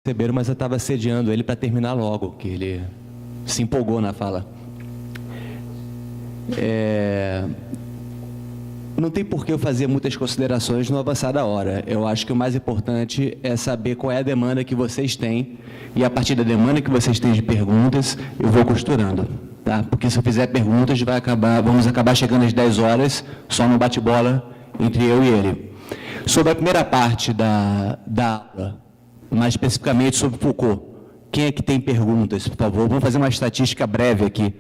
Perceberam, mas eu estava sediando ele para terminar logo, que ele se empolgou na fala. Não tem por que eu fazer muitas considerações no avançar da hora. Eu acho que o mais importante é saber qual é a demanda que vocês têm, e a partir da demanda que vocês têm de perguntas, eu vou costurando. Tá? Porque se eu fizer perguntas, vamos acabar chegando às 10 horas, só no bate-bola entre eu e ele. Sobre a primeira parte da aula, mais especificamente sobre Foucault, quem é que tem perguntas, por favor? Vamos fazer uma estatística breve aqui.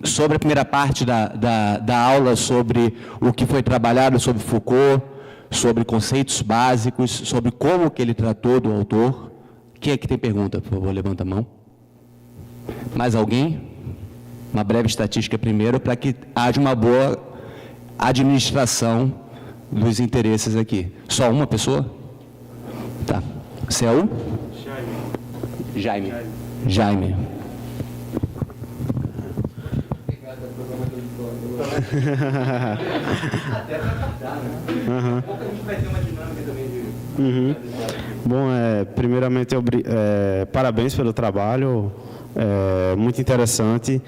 Sobre a primeira parte da aula, sobre o que foi trabalhado sobre Foucault, sobre conceitos básicos, sobre como que ele tratou do autor. Quem é que tem pergunta, por favor? Levanta a mão. Mais alguém? Uma breve estatística primeiro, para que haja uma boa administração dos interesses aqui. Só uma pessoa? Tá. Você é o? Jaime. Até para captar, né? Pouco a gente vai ter uma dinâmica também de... Bom, primeiramente, parabéns pelo trabalho, muito interessante.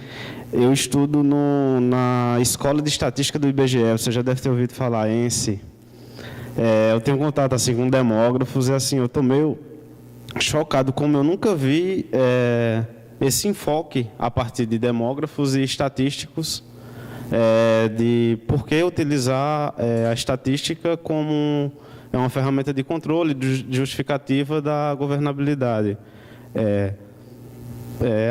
Eu estudo na Escola de Estatística do IBGE, você já deve ter ouvido falar, ENSE. Eu tenho contato assim, com demógrafos e assim, eu estou meio chocado como eu nunca vi esse enfoque a partir de demógrafos e estatísticos, de por que utilizar a estatística como uma ferramenta de controle, de justificativa da governabilidade.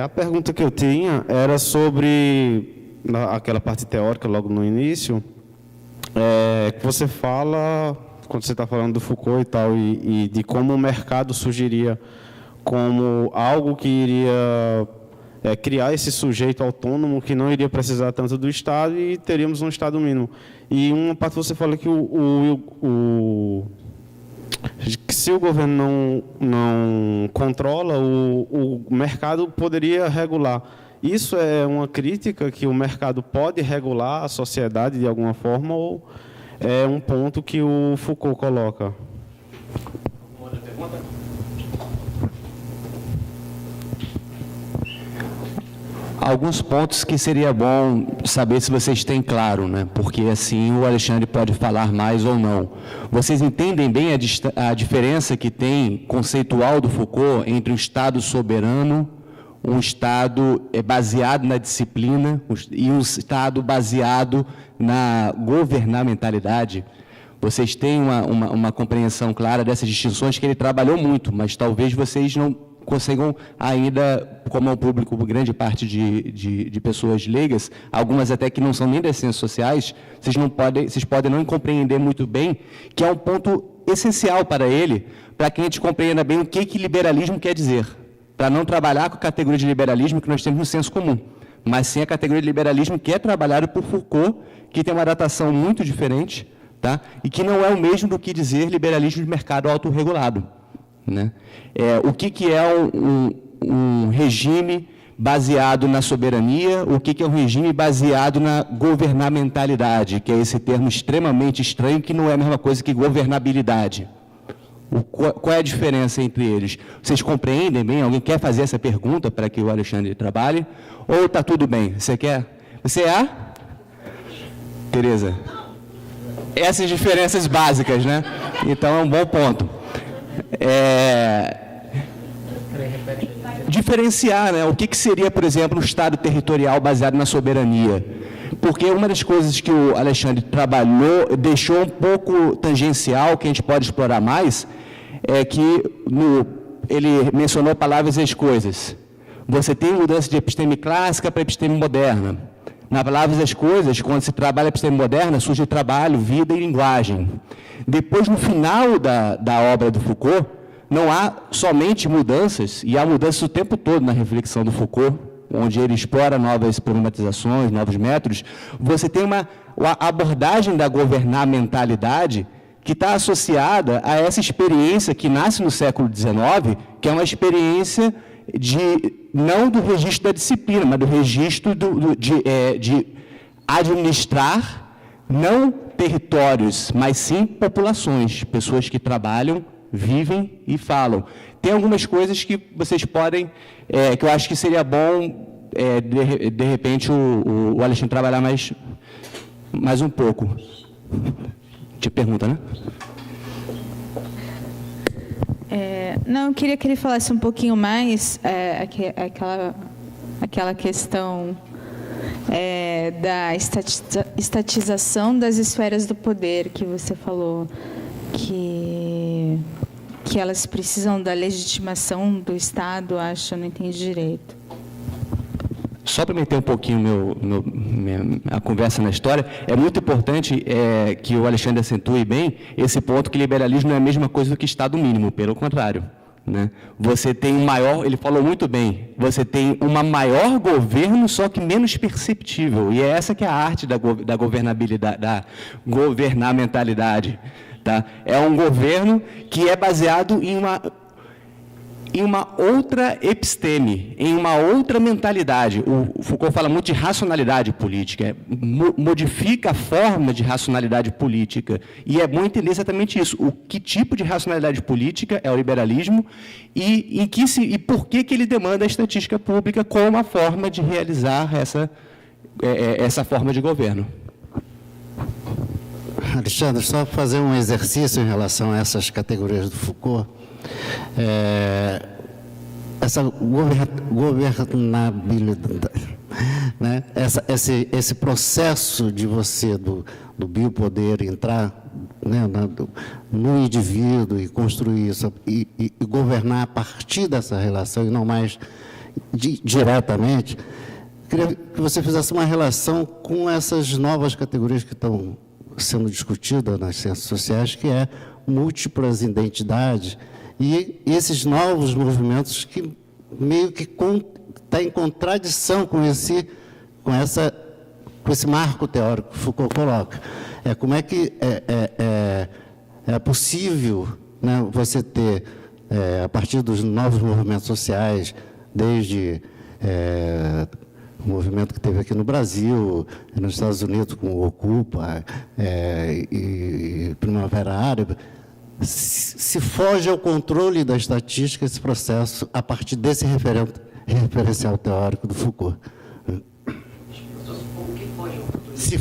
A pergunta que eu tinha era sobre aquela parte teórica logo no início, que você fala, quando você está falando do Foucault e tal, e de como o mercado surgiria como algo que iria criar esse sujeito autônomo que não iria precisar tanto do Estado e teríamos um Estado mínimo. E uma parte você fala que que se o governo não controla, o mercado poderia regular. Isso é uma crítica que o mercado pode regular a sociedade de alguma forma ou é um ponto que o Foucault coloca? Uma outra pergunta? Alguns pontos que seria bom saber se vocês têm claro, né? Porque assim o Alexandre pode falar mais ou não. Vocês entendem bem a diferença que tem conceitual do Foucault entre um Estado soberano, um Estado baseado na disciplina e um Estado baseado na governamentalidade? Vocês têm uma compreensão clara dessas distinções que ele trabalhou muito, mas talvez vocês não consigam ainda, como é um público, grande parte de pessoas leigas, algumas até que não são nem das ciências sociais, vocês podem não compreender muito bem, que é um ponto essencial para ele, para que a gente compreenda bem o que liberalismo quer dizer, para não trabalhar com a categoria de liberalismo que nós temos no senso comum, mas sim a categoria de liberalismo que é trabalhado por Foucault, que tem uma datação muito diferente, tá? E que não é o mesmo do que dizer liberalismo de mercado autorregulado. Né? O que é um regime baseado na soberania, o que é um regime baseado na governamentalidade, que é esse termo extremamente estranho, que não é a mesma coisa que governabilidade. Qual é a diferença entre eles? Vocês compreendem bem? Alguém quer fazer essa pergunta para que o Alexandre trabalhe? Ou está tudo bem? Você quer? Você é a? Tereza? Essas diferenças básicas, né? Então é um bom ponto. Diferenciar, né? O que seria, por exemplo, um Estado territorial baseado na soberania? Porque uma das coisas que o Alexandre trabalhou, deixou um pouco tangencial, que a gente pode explorar mais, é que ele mencionou palavras e as coisas. Você tem mudança de episteme clássica para episteme moderna. Na palavras e as coisas, quando se trabalha a episteme moderna, surge trabalho, vida e linguagem. Depois, no final da obra do Foucault, não há somente mudanças, e há mudanças o tempo todo na reflexão do Foucault, onde ele explora novas problematizações, novos métodos. Você tem uma abordagem da governamentalidade que está associada a essa experiência que nasce no século XIX, que é uma experiência não do registro da disciplina, mas do registro de administrar não territórios, mas sim populações, pessoas que trabalham Vivem e falam. Tem algumas coisas que vocês podem, que eu acho que seria bom, de repente, o Alexandre trabalhar mais um pouco. Te pergunta, né? Não, eu queria que ele falasse um pouquinho mais aquela questão da estatização das esferas do poder que você falou, que elas precisam da legitimação do Estado, acho, eu não entendi direito. Só para meter um pouquinho a conversa na história, é muito importante que o Alexandre acentue bem esse ponto que liberalismo não é a mesma coisa do que Estado mínimo, pelo contrário. Né? Você tem um maior, ele falou muito bem, você tem um maior governo, só que menos perceptível. E é essa que é a arte da governabilidade, da governamentalidade. Tá? É um governo que é baseado em uma outra episteme, em uma outra mentalidade. O Foucault fala muito de racionalidade política, modifica a forma de racionalidade política. E é bom entender exatamente isso. Que tipo de racionalidade política é o liberalismo e por que ele demanda a estatística pública como uma forma de realizar essa forma de governo. Alexandre, só fazer um exercício em relação a essas categorias do Foucault. Essa governabilidade, né? Esse processo de você, do biopoder, entrar, né, no indivíduo e construir isso, e governar a partir dessa relação, e não mais diretamente, queria que você fizesse uma relação com essas novas categorias que estão sendo discutidas nas ciências sociais, que é múltiplas identidades, e esses novos movimentos que meio que está em contradição com esse marco teórico que Foucault coloca. Como é que é possível, né, você ter, a partir dos novos movimentos sociais, desde o movimento que teve aqui no Brasil, nos Estados Unidos com o Ocupa e Primavera Árabe, se foge ao controle da estatística esse processo a partir desse referencial teórico do Foucault. Se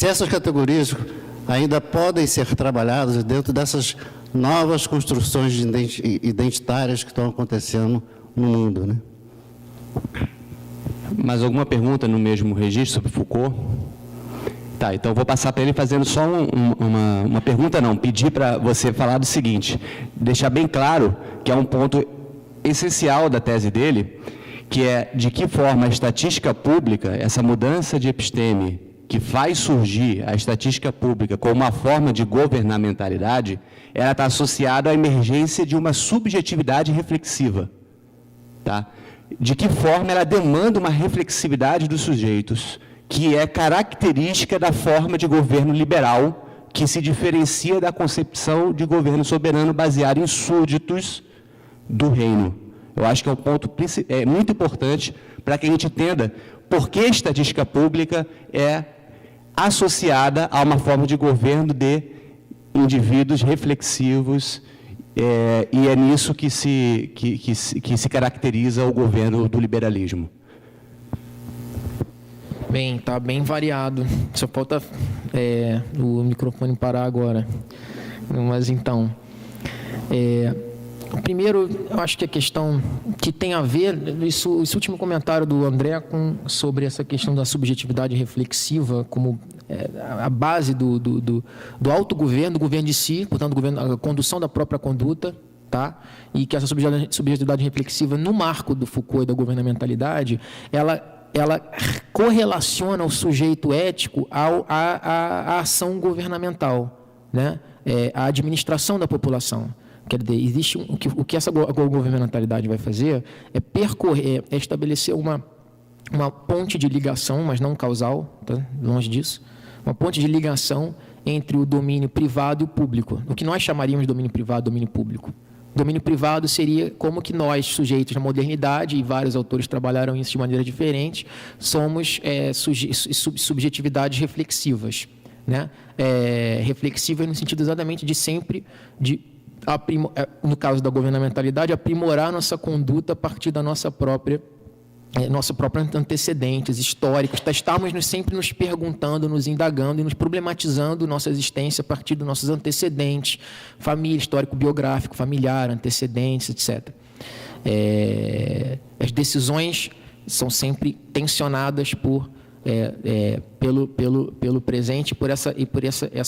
essas categorias ainda podem ser trabalhadas dentro dessas novas construções identitárias que estão acontecendo no mundo, né? Mais alguma pergunta no mesmo registro sobre Foucault? Tá, então eu vou passar para ele fazendo só uma pergunta, pedir para você falar do seguinte, deixar bem claro que é um ponto essencial da tese dele, que é de que forma a estatística pública, essa mudança de episteme que faz surgir a estatística pública como uma forma de governamentalidade, ela está associada à emergência de uma subjetividade reflexiva. Tá? De que forma ela demanda uma reflexividade dos sujeitos, que é característica da forma de governo liberal, que se diferencia da concepção de governo soberano baseado em súditos do reino. Eu acho que é um ponto muito importante para que a gente entenda por que a estatística pública é associada a uma forma de governo de indivíduos reflexivos, e é nisso que se caracteriza o governo do liberalismo. Bem, está bem variado. Só falta o microfone parar agora. Mas então, primeiro, eu acho que a questão que tem a ver, esse último comentário do André sobre essa questão da subjetividade reflexiva como a base do autogoverno, do governo de si, portanto, a condução da própria conduta, tá? E que essa subjetividade reflexiva, no marco do Foucault e da governamentalidade, ela correlaciona o sujeito ético à ação governamental, né? À administração da população. Quer dizer, existe o que essa governamentalidade vai fazer é estabelecer uma ponte de ligação, mas não causal, tá? Longe disso, uma ponte de ligação entre o domínio privado e o público, o que nós chamaríamos de domínio privado e domínio público. Domínio privado seria como que nós, sujeitos na modernidade, e vários autores trabalharam isso de maneira diferente, somos subjetividades reflexivas, né? Reflexiva no sentido exatamente de sempre de no caso da governamentalidade, aprimorar nossa conduta a partir da nosso próprio antecedentes históricos, estarmos sempre nos perguntando, nos indagando e nos problematizando nossa existência a partir dos nossos antecedentes, família, histórico, biográfico, familiar, antecedentes, etc. As decisões são sempre tensionadas pelo presente por essa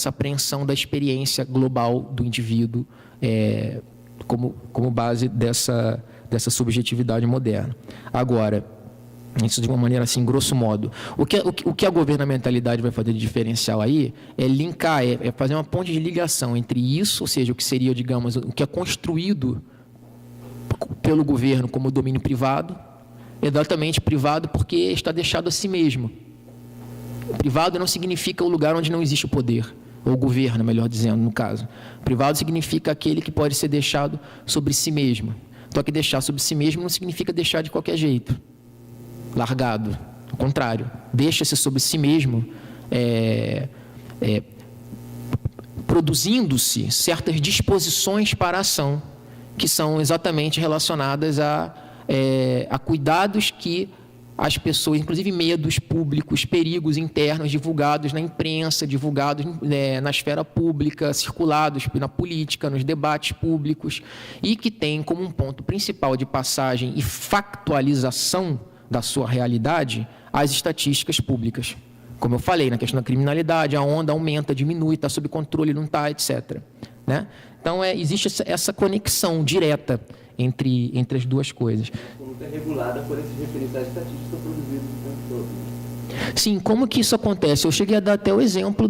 apreensão da experiência global do indivíduo como base dessa subjetividade moderna. Agora, isso de uma maneira assim, grosso modo. O que a governamentalidade vai fazer de diferencial aí é linkar, é fazer uma ponte de ligação entre isso, ou seja, o que seria, digamos, o que é construído pelo governo como domínio privado, exatamente privado porque está deixado a si mesmo. Privado não significa o lugar onde não existe o poder, ou o governo, melhor dizendo, no caso. Privado significa aquele que pode ser deixado sobre si mesmo. Só que deixar sobre si mesmo não significa deixar de qualquer jeito, largado. Ao contrário, deixa-se sobre si mesmo, produzindo-se certas disposições para a ação, que são exatamente relacionadas a cuidados que as pessoas, inclusive medos públicos, perigos internos divulgados na imprensa, divulgados na esfera pública, circulados na política, nos debates públicos, e que tem como um ponto principal de passagem e factualização da sua realidade as estatísticas públicas. Como eu falei, na questão da criminalidade, a onda aumenta, diminui, está sob controle, não está, etc. Né? Então, existe essa conexão direta entre as duas coisas. É regulada por esses referenciais estatísticos produzidos no tempo todo. Sim, como que isso acontece? Eu cheguei a dar até o exemplo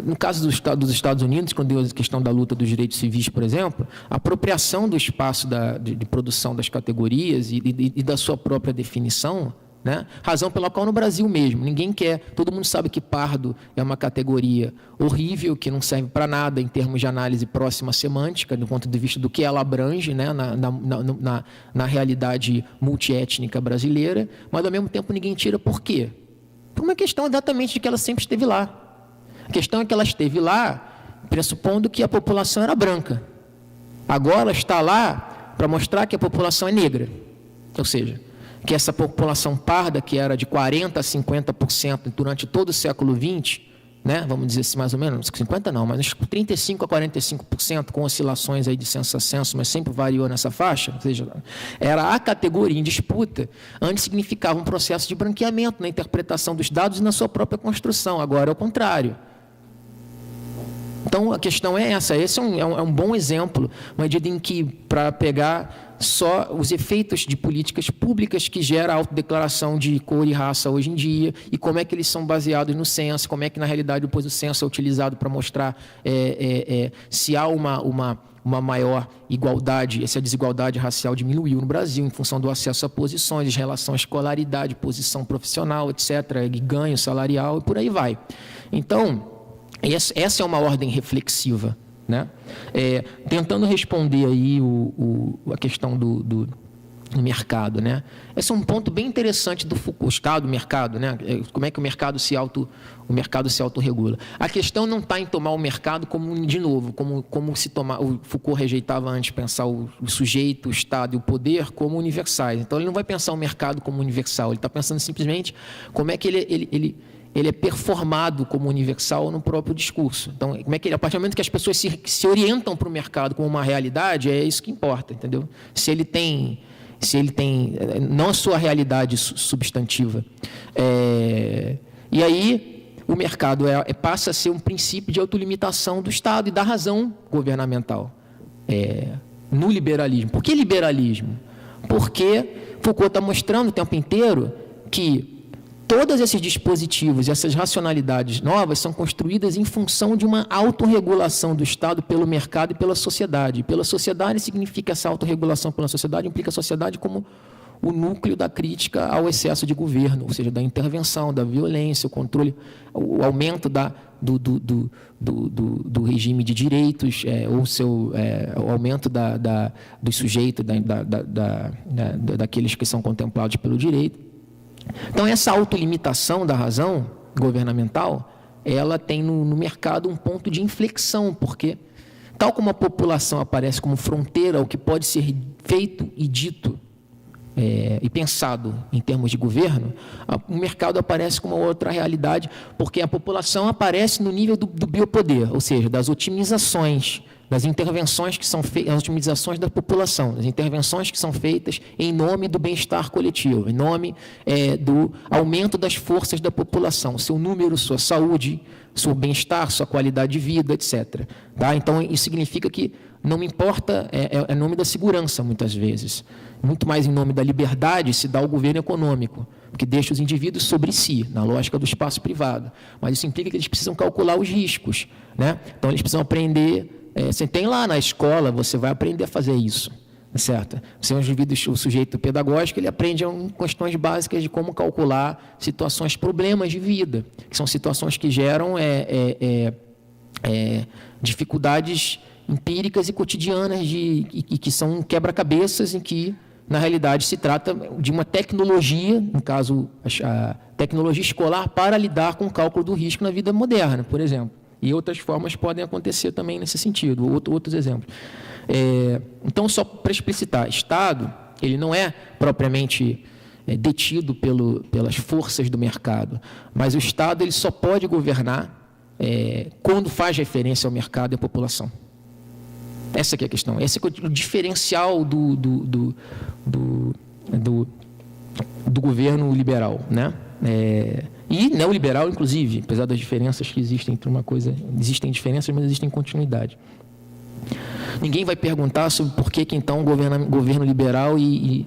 no caso dos Estados Unidos, quando deu a questão da luta dos direitos civis, por exemplo, a apropriação do espaço de produção das categorias e da sua própria definição, né? Razão pela qual no Brasil mesmo, ninguém quer, todo mundo sabe que pardo é uma categoria horrível, que não serve para nada em termos de análise próxima semântica, do ponto de vista do que ela abrange, né? na realidade multiétnica brasileira, mas ao mesmo tempo ninguém tira. Por quê? Por uma questão exatamente de que ela sempre esteve lá. A questão é que ela esteve lá pressupondo que a população era branca. Agora ela está lá para mostrar que a população é negra, ou seja, que essa população parda, que era de 40% a 50% durante todo o século XX, né, vamos dizer assim, mais ou menos, 50% não, mas 35% a 45%, com oscilações aí de censo a censo, mas sempre variou nessa faixa, ou seja, era a categoria em disputa, antes significava um processo de branqueamento na interpretação dos dados e na sua própria construção, agora é o contrário. Então, a questão é essa, esse é um bom exemplo, uma medida em que, para pegar só os efeitos de políticas públicas que gera a autodeclaração de cor e raça hoje em dia, e como é que eles são baseados no censo, como é que, na realidade, depois o censo é utilizado para mostrar se há uma maior igualdade, se a desigualdade racial diminuiu no Brasil em função do acesso a posições, em relação à escolaridade, posição profissional, etc., ganho salarial e por aí vai. Então, essa é uma ordem reflexiva, né? Tentando responder aí a questão do mercado, né? Esse é um ponto bem interessante do Foucault, o estado do mercado, né? Como é que o mercado se autorregula. A questão não está em tomar o mercado como, de novo, como se tomar, o Foucault rejeitava antes pensar o sujeito, o Estado e o poder como universais. Então ele não vai pensar o mercado como universal, ele está pensando simplesmente como é que ele é performado como universal no próprio discurso. Então, como é que a partir do momento que as pessoas se orientam para o mercado como uma realidade, é isso que importa, entendeu? Se ele tem não a sua realidade substantiva. E aí, o mercado passa a ser um princípio de autolimitação do Estado e da razão governamental. No liberalismo. Por que liberalismo? Porque Foucault está mostrando o tempo inteiro que todos esses dispositivos e essas racionalidades novas são construídas em função de uma autorregulação do Estado pelo mercado e pela sociedade. Pela sociedade significa essa autorregulação pela sociedade, implica a sociedade como o núcleo da crítica ao excesso de governo, ou seja, da intervenção, da violência, o controle, o aumento do regime de direitos, o aumento dos sujeitos, daqueles que são contemplados pelo direito. Então, essa autolimitação da razão governamental, ela tem no mercado um ponto de inflexão, porque Tal como a população aparece como fronteira ao que pode ser feito e dito e pensado em termos de governo, o mercado aparece como outra realidade, porque a população aparece no nível do biopoder, ou seja, das otimizações, das intervenções que são feitas, as otimizações da população, as intervenções que são feitas em nome do bem-estar coletivo, em nome do aumento das forças da população, seu número, sua saúde, seu bem-estar, sua qualidade de vida, etc. Tá? Então, isso significa que não me importa, é nome da segurança, muitas vezes. Muito mais em nome da liberdade se dá o governo econômico, que deixa os indivíduos sobre si, na lógica do espaço privado. Mas isso implica que eles precisam calcular os riscos, né? Então, eles precisam aprender. Você tem lá na escola, você vai aprender a fazer isso, certo? Você é um indivíduo, o sujeito pedagógico, ele aprende questões básicas de como calcular situações, problemas de vida, que são situações que geram dificuldades empíricas e cotidianas e que são quebra-cabeças em que, na realidade, se trata de uma tecnologia, no caso, a tecnologia escolar para lidar com o cálculo do risco na vida moderna, por exemplo. E outras formas podem acontecer também nesse sentido, outros exemplos. Então, só para explicitar, Estado, ele não é propriamente detido pelas forças do mercado, mas o Estado ele só pode governar quando faz referência ao mercado e à população. Essa que é a questão. Esse é o diferencial do governo liberal, né? E neoliberal, inclusive, apesar das diferenças que existem entre uma coisa... Existem diferenças, mas existem continuidade. Ninguém vai perguntar sobre por que então governo liberal e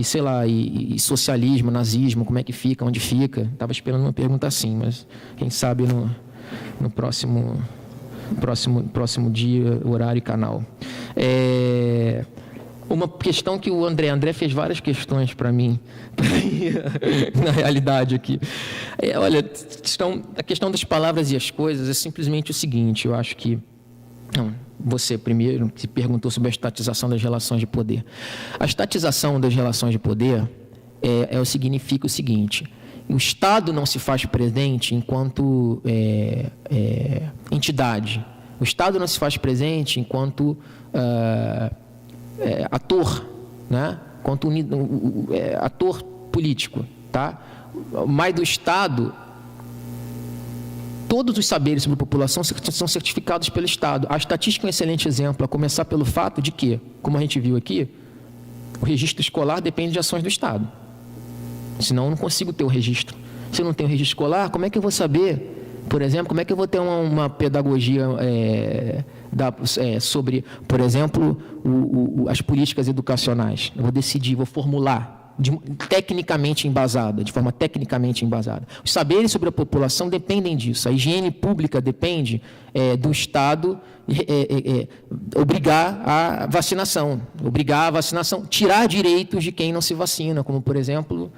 sei lá, e socialismo, nazismo, como é que fica, onde fica. Estava esperando uma pergunta assim, mas quem sabe no próximo dia, horário e canal. Uma questão que o André fez várias questões para mim, na realidade aqui. Olha, a questão das palavras e as coisas é simplesmente o seguinte, eu acho que... Você primeiro se perguntou sobre a estatização das relações de poder. A estatização das relações de poder significa o seguinte: o Estado não se faz presente enquanto entidade. O Estado não se faz presente enquanto ator, né? Enquanto ator político, tá? Mas do Estado, todos os saberes sobre a população são certificados pelo Estado. A estatística é um excelente exemplo, a começar pelo fato de que, como a gente viu aqui, o registro escolar depende de ações do Estado. Senão eu não consigo ter o registro. Se eu não tenho registro escolar, como é que eu vou saber, por exemplo, como é que eu vou ter uma pedagogia sobre, por exemplo, as políticas educacionais? Eu vou decidir, vou formular. De forma tecnicamente embasada. Os saberes sobre a população dependem disso. A higiene pública depende do Estado obrigar a vacinação, tirar direitos de quem não se vacina, como, por exemplo,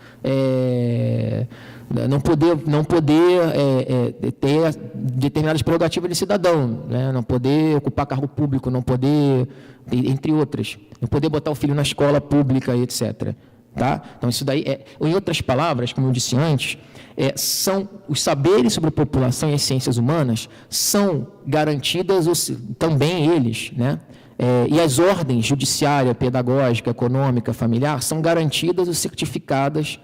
não poder ter determinadas prerrogativas de cidadão, né? Não poder ocupar cargo público, não poder, entre outras, não poder botar o filho na escola pública, etc. Tá? Então, isso daí em outras palavras, como eu disse antes, são os saberes sobre a população e as ciências humanas são garantidas também eles, né? E as ordens judiciária, pedagógica, econômica, familiar são garantidas ou certificadas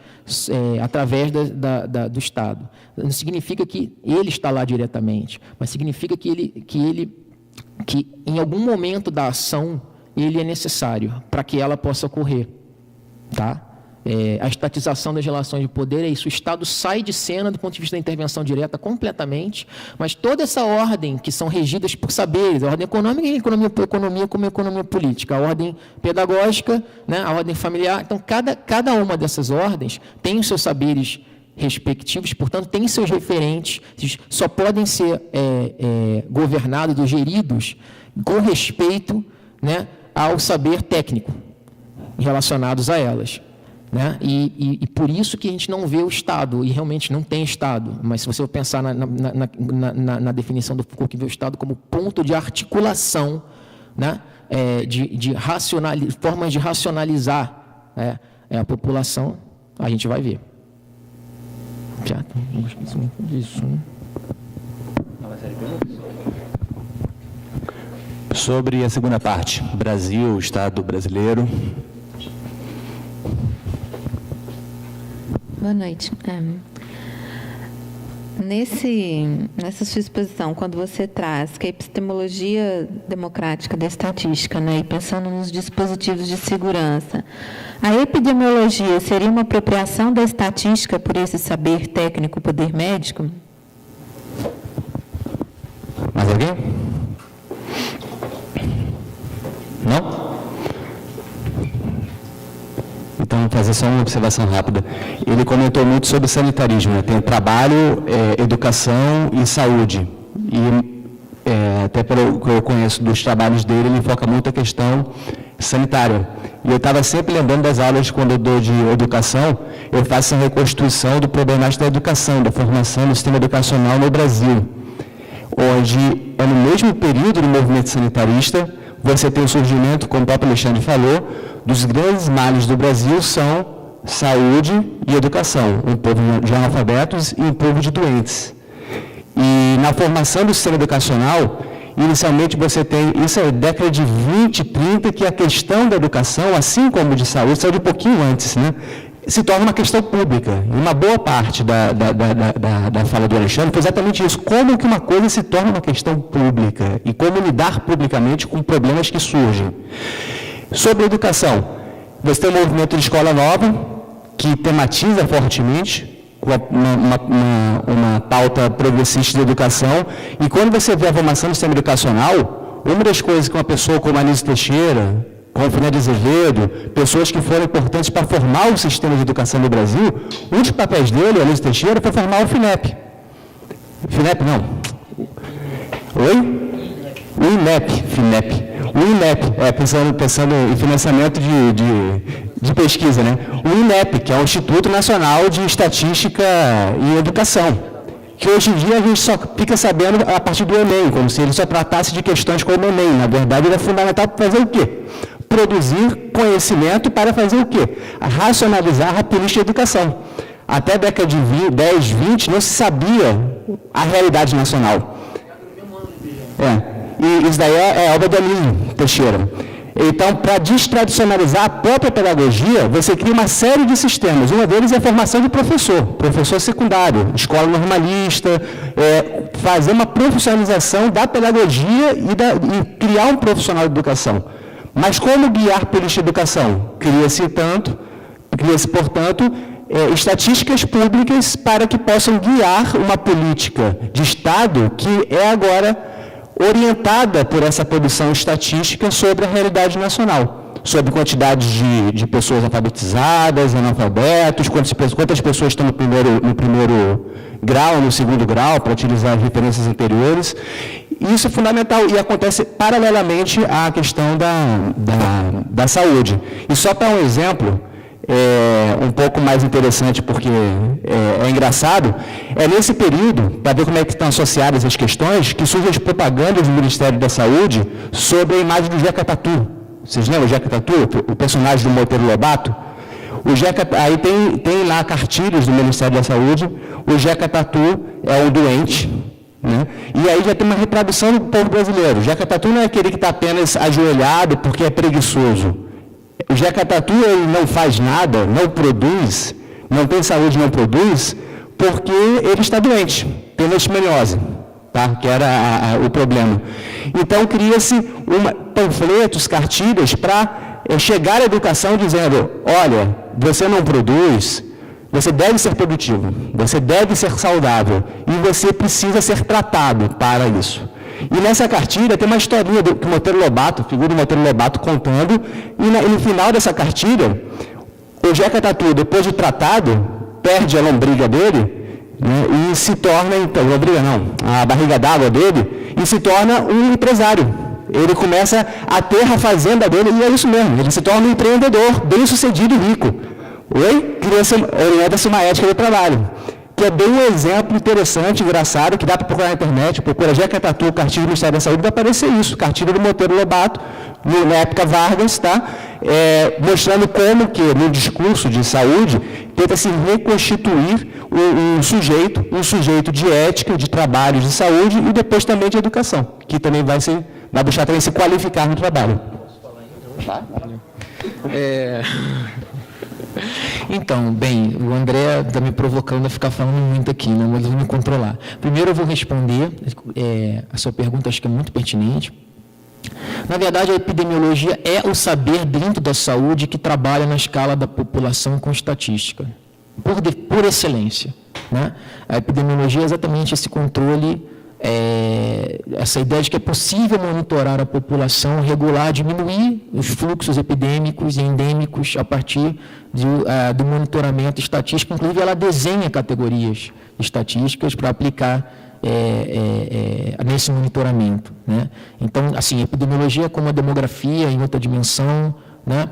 através do Estado. Não significa que ele está lá diretamente, mas significa que em algum momento da ação ele é necessário para que ela possa ocorrer. Tá? A estatização das relações de poder é isso. O Estado sai de cena do ponto de vista da intervenção direta completamente, mas toda essa ordem que são regidas por saberes, a ordem econômica e a economia como a economia política, a ordem pedagógica, né, a ordem familiar. Então, cada uma dessas ordens tem os seus saberes respectivos, portanto, tem seus referentes, só podem ser governados ou geridos com respeito, né, ao saber técnico relacionados a elas, né? E por isso que a gente não vê o Estado, e realmente não tem Estado, mas se você pensar na definição do Foucault, que vê o Estado como ponto de articulação, né? Formas de racionalizar a população, a gente vai ver. Já não esqueci muito disso, né? Sobre a segunda parte, Brasil, Estado brasileiro. Boa noite. Nessa sua exposição, quando você traz que a epistemologia democrática da estatística, né, e pensando nos dispositivos de segurança, a epidemiologia seria uma apropriação da estatística por esse saber técnico, poder médico? Mais alguém? Não? Então, vou fazer só uma observação rápida. Ele comentou muito sobre sanitarismo, né? Tem o trabalho, educação e saúde. E até pelo que eu conheço dos trabalhos dele, ele foca muito a questão sanitária. E eu estava sempre lembrando das aulas, quando eu dou de educação, eu faço a reconstrução do problemático da educação, da formação do sistema educacional no Brasil, onde é no mesmo período do movimento sanitarista, você tem o surgimento, como o próprio Alexandre falou, dos grandes males do Brasil são saúde e educação, um povo de analfabetos e um povo de doentes. E na formação do sistema educacional, inicialmente você tem, isso é década de 20, 30, que a questão da educação, assim como de saúde, saiu de um pouquinho antes, né? Se torna uma questão pública. E uma boa parte da fala do Alexandre foi exatamente isso. Como que uma coisa se torna uma questão pública e como lidar publicamente com problemas que surgem. Sobre a educação, você tem um movimento de escola nova que tematiza fortemente uma pauta progressista de educação, e quando você vê a formação do sistema educacional, uma das coisas que uma pessoa como a Anísio Teixeira, como o Fernando Azevedo, pessoas que foram importantes para formar o sistema de educação do Brasil, um dos papéis dele, o Anísio Teixeira, foi formar o FINEP. FINEP não. Oi? O INEP. O INEP, pensando em financiamento de pesquisa, né? O INEP, que é o Instituto Nacional de Estatística e Educação, que hoje em dia a gente só fica sabendo a partir do Enem, como se ele só tratasse de questões como o Enem. Na verdade, ele é fundamental para fazer o quê? Produzir conhecimento para fazer o quê? Racionalizar a política de educação. Até a década de 10, 20, não se sabia a realidade nacional. E isso daí é obra do Anísio Teixeira. Então, para destradicionalizar a própria pedagogia, você cria uma série de sistemas. Um deles é a formação de professor secundário, escola normalista, fazer uma profissionalização da pedagogia e criar um profissional de educação. Mas como guiar política de educação? Cria-se, portanto, estatísticas públicas para que possam guiar uma política de Estado que é agora orientada por essa produção estatística sobre a realidade nacional, sobre quantidade de pessoas alfabetizadas, analfabetos, quantas pessoas estão no primeiro grau, no segundo grau, para utilizar as referências anteriores. Isso é fundamental e acontece paralelamente à questão da saúde. E só para um exemplo, um pouco mais interessante, porque é engraçado, nesse período, para ver como é que estão associadas as questões, que surgem as propagandas do Ministério da Saúde sobre a imagem do Jeca Tatu. Vocês lembram o Jeca Tatu, o personagem do Monteiro Lobato? Aí tem lá cartilhas do Ministério da Saúde, o Jeca Tatu é um doente, né? E aí já tem uma retradução do povo brasileiro. O Jeca Tatu não é aquele que está apenas ajoelhado porque é preguiçoso. O Jeca Tatu ele não faz nada, não produz, não tem saúde, não produz, porque ele está doente, tem leishmaniose, tá? Que era o problema. Então, cria-se panfletos, cartilhas para chegar à educação dizendo, olha, você não produz, você deve ser produtivo, você deve ser saudável e você precisa ser tratado para isso. E nessa cartilha tem uma historinha do Monteiro Lobato, figura do Monteiro Lobato contando, e no final dessa cartilha, o Jeca Tatu, depois de tratado, perde a lombriga dele, né, e se torna, então, a barriga d'água dele, e se torna um empresário. Ele começa a ter a fazenda dele, e é isso mesmo, ele se torna um empreendedor, bem-sucedido e rico. Orienta-se uma ética do trabalho. Que é bem um exemplo interessante, engraçado, que dá para procurar na internet, procura Jeca Tatu, cartilha do Ministério da Saúde, vai aparecer isso, cartilha do Monteiro Lobato, na época Vargas, tá? Mostrando como que, no discurso de saúde, tenta se reconstituir um sujeito de ética, de trabalho de saúde e depois também de educação, que também vai ser vai buscar também se qualificar no trabalho. Então, bem, o André está me provocando a ficar falando muito aqui, né? Mas eu vou me controlar. Primeiro eu vou responder a sua pergunta, acho que é muito pertinente. Na verdade, a epidemiologia é o saber dentro da saúde que trabalha na escala da população com estatística, por excelência, né? A epidemiologia é exatamente esse controle, essa ideia de que é possível monitorar a população, regular, diminuir os fluxos epidêmicos e endêmicos a partir do monitoramento estatístico. Inclusive, ela desenha categorias estatísticas para aplicar nesse monitoramento, né? Então, assim, a epidemiologia, como a demografia em outra dimensão, né?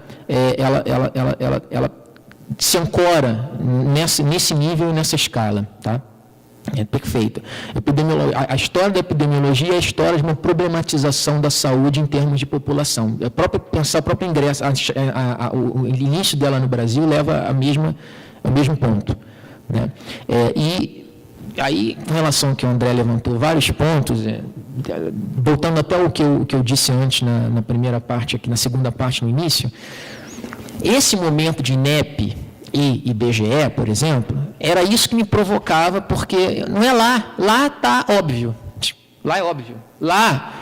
Ela se ancora nesse nível e nessa escala, tá? É perfeito. A história da epidemiologia é a história de uma problematização da saúde em termos de população. Pensar o próprio ingresso, o início dela no Brasil leva ao mesmo ponto, né? E aí, em relação ao que o André levantou, vários pontos, voltando até o que eu disse antes na primeira parte, aqui na segunda parte, no início, esse momento de INEP e IBGE, por exemplo, era isso que me provocava, porque não é lá está óbvio, lá é óbvio, lá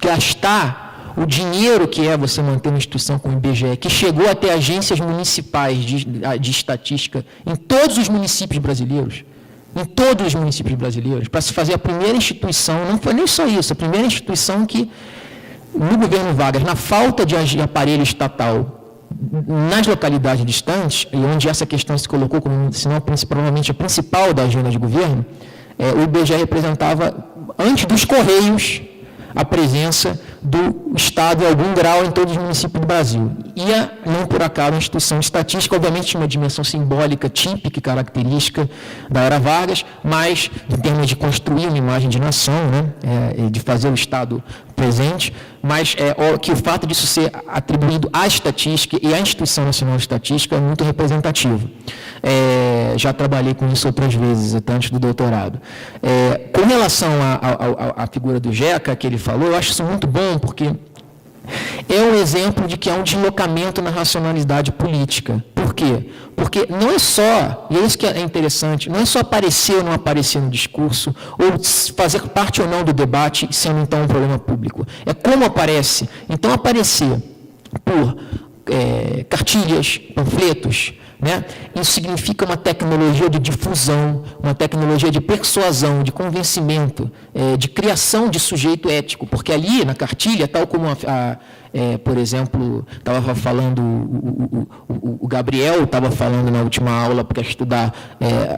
gastar o dinheiro que é você manter uma instituição como o IBGE, que chegou até agências municipais de estatística em todos os municípios brasileiros, para se fazer a primeira instituição, não foi nem só isso, a primeira instituição que, no governo Vargas, na falta de aparelho estatal nas localidades distantes, e onde essa questão se colocou como, se não provavelmente a principal da agenda de governo, o IBGE representava, antes dos Correios, a presença do Estado em algum grau em todos os municípios do Brasil. E, não por acaso, a instituição de estatística, obviamente, tinha uma dimensão simbólica, típica e característica da era Vargas, mas, em termos de construir uma imagem de nação, né, de fazer o Estado presente, mas que o fato disso ser atribuído à estatística e à Instituição Nacional de Estatística é muito representativo. Já trabalhei com isso outras vezes, até antes do doutorado. Com relação à figura do GECA, que ele falou, eu acho isso muito bom, porque é um exemplo de que há um deslocamento na racionalidade política. Por quê? Porque não é só, e é isso que é interessante, não é só aparecer ou não aparecer no discurso, ou fazer parte ou não do debate, sendo então um problema público. É como aparece. Então, aparecer por cartilhas, panfletos, né? Isso significa uma tecnologia de difusão, uma tecnologia de persuasão, de convencimento, de criação de sujeito ético, porque ali na cartilha, tal como por exemplo, estava falando o Gabriel, estava falando na última aula para estudar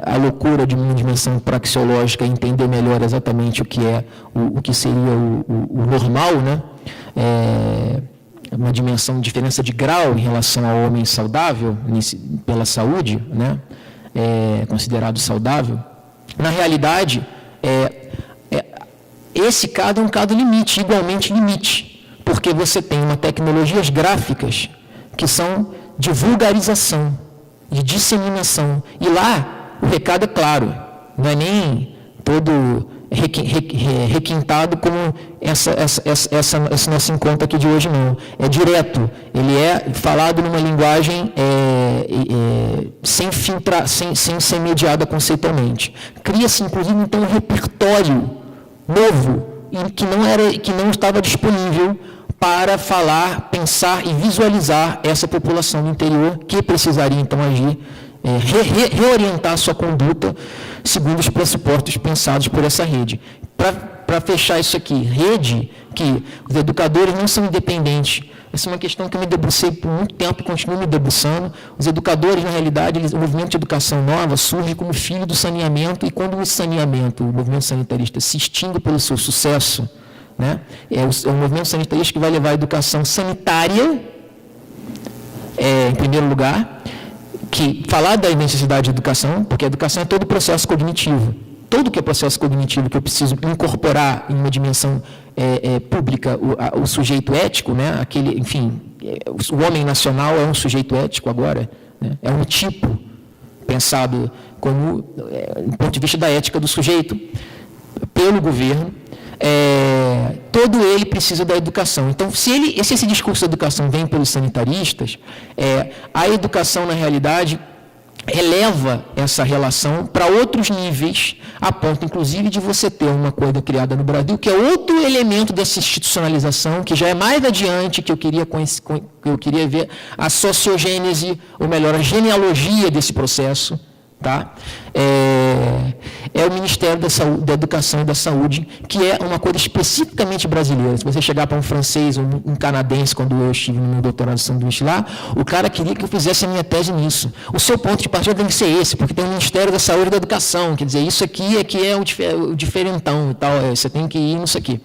a loucura de uma dimensão praxeológica e entender melhor exatamente o que é o que seria o normal, né? Uma dimensão de diferença de grau em relação ao homem saudável, pela saúde, né? Considerado saudável. Na realidade, esse caso é um caso limite, igualmente limite, porque você tem tecnologias gráficas que são de vulgarização, de disseminação, e lá o recado é claro, não é nem todo requintado como esse nosso encontro aqui de hoje, não. É direto, ele é falado numa linguagem sem filtrar, sem ser mediada conceitualmente. Cria-se, inclusive, então, um repertório novo que não estava disponível para falar, pensar e visualizar essa população do interior que precisaria, então, agir, reorientar sua conduta segundo os pressupostos pensados por essa rede. Para fechar isso aqui, rede que os educadores não são independentes. Essa é uma questão que eu me debrucei por muito tempo e continuo me debruçando. Os educadores, na realidade, o movimento de educação nova surge como filho do saneamento, e quando o movimento sanitarista se extingue pelo seu sucesso, né, é o movimento sanitarista que vai levar a educação sanitária, em primeiro lugar, que falar da necessidade de educação, porque a educação é todo o processo cognitivo. Todo que é processo cognitivo que eu preciso incorporar em uma dimensão pública, o sujeito ético, né? O homem nacional é um sujeito ético agora, né? É um tipo pensado como, do ponto de vista da ética do sujeito, pelo governo. todo ele precisa da educação. Então, se esse discurso da educação vem pelos sanitaristas, a educação, na realidade, eleva essa relação para outros níveis, a ponto, inclusive, de você ter uma coisa criada no Brasil, que é outro elemento dessa institucionalização, que já é mais adiante, que eu queria ver a sociogênese, ou melhor, a genealogia desse processo, tá? É o Ministério da Saúde, da Educação e da Saúde, que é uma coisa especificamente brasileira. Se você chegar para um francês ou um canadense, quando eu estive no meu doutorado de sanduíche lá, o cara queria que eu fizesse a minha tese nisso. O seu ponto de partida tem que ser esse, porque tem o Ministério da Saúde e da Educação, quer dizer, isso aqui é o diferentão e tal, você tem que ir nisso aqui.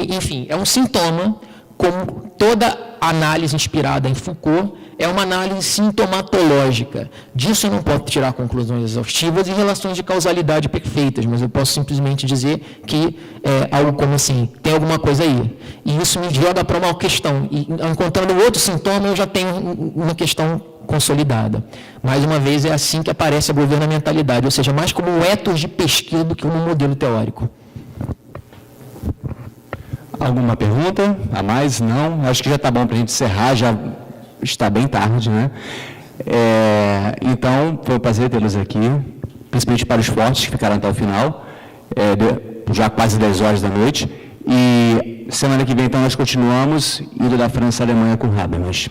Enfim, é um sintoma, como toda análise inspirada em Foucault, é uma análise sintomatológica. Disso eu não posso tirar conclusões exaustivas e relações de causalidade perfeitas, mas eu posso simplesmente dizer que algo como assim, tem alguma coisa aí. E isso me joga para uma questão. E encontrando outro sintoma, eu já tenho uma questão consolidada. Mais uma vez, é assim que aparece a governamentalidade, ou seja, mais como um ethos de pesquisa do que um modelo teórico. Alguma pergunta a mais? Não? Acho que já está bom para a gente encerrar, já está bem tarde, né? Então, foi um prazer tê-los aqui, principalmente para os fortes que ficaram até o final, já quase 10 horas da noite. E semana que vem, então, nós continuamos indo da França à Alemanha com Habermas.